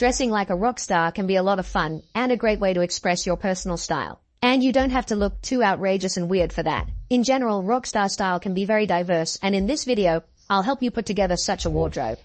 Dressing like a rock star can be a lot of fun and a great way to express your personal style. And you don't have to look too outrageous and weird for that. In general, rock star style can be very diverse, and in this video, I'll help you put together such a wardrobe.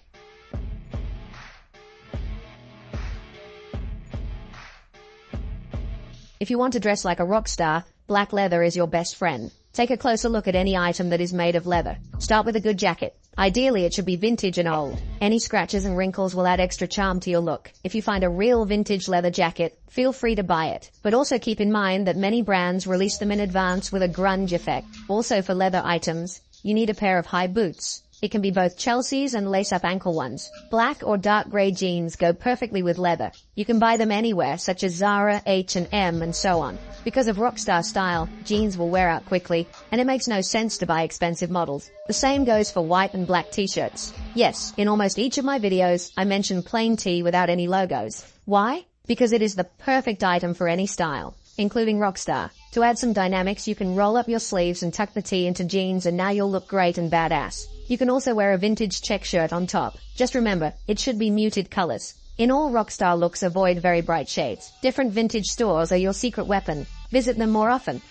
If you want to dress like a rock star, black leather is your best friend. Take a closer look at any item that is made of leather. Start with a good jacket. Ideally, it should be vintage and old. Any scratches and wrinkles will add extra charm to your look. If you find a real vintage leather jacket, feel free to buy it. But also keep in mind that many brands release them in advance with a grunge effect. Also for leather items, you need a pair of high boots. It can be both Chelsea's and lace-up ankle ones. Black or dark gray jeans go perfectly with leather. You can buy them anywhere, such as Zara, H&M, and so on. Because of rockstar style, jeans will wear out quickly, and it makes no sense to buy expensive models. The same goes for white and black t-shirts. Yes, in almost each of my videos, I mention plain tee without any logos. Why? Because it is the perfect item for any style, including rockstar. To add some dynamics, you can roll up your sleeves and tuck the tee into jeans, and now you'll look great and badass. You can also wear a vintage check shirt on top. Just remember, it should be muted colors. In all rockstar looks, avoid very bright shades. Different vintage stores are your secret weapon. Visit them more often.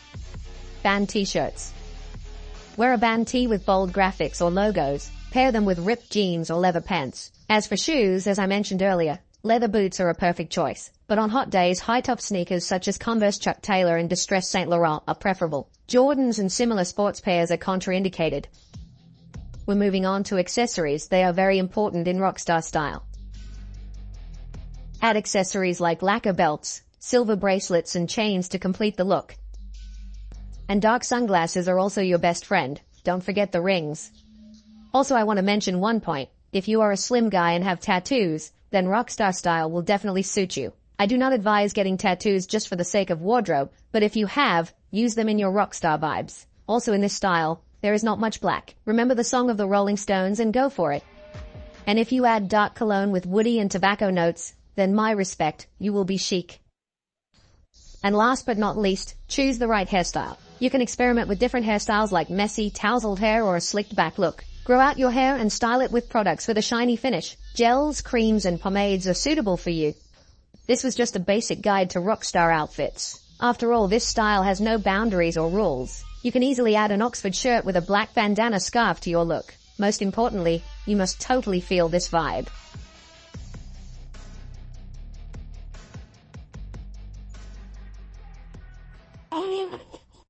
Band t-shirts. Wear a band tee with bold graphics or logos. Pair them with ripped jeans or leather pants. As for shoes, as I mentioned earlier, leather boots are a perfect choice. But on hot days, high-top sneakers such as Converse Chuck Taylor and distressed Saint Laurent are preferable. Jordans and similar sports pairs are contraindicated. We're moving on to accessories. They are very important in rockstar style. Add accessories like lacquer belts, silver bracelets, and chains to complete the look. And dark sunglasses are also your best friend. Don't forget the rings. Also, I want to mention one point. If you are a slim guy and have tattoos, then rockstar style will definitely suit you. I do not advise getting tattoos just for the sake of wardrobe, but if you have, use them in your rockstar vibes. Also in this style, there is not much black. Remember the song of the Rolling Stones and go for it. And if you add dark cologne with woody and tobacco notes, then my respect, you will be chic. And last but not least, choose the right hairstyle. You can experiment with different hairstyles like messy, tousled hair or a slicked back look. Grow out your hair and style it with products with a shiny finish. Gels, creams, and pomades are suitable for you. This was just a basic guide to rockstar outfits. After all, this style has no boundaries or rules. You can easily add an Oxford shirt with a black bandana scarf to your look. Most importantly, you must totally feel this vibe.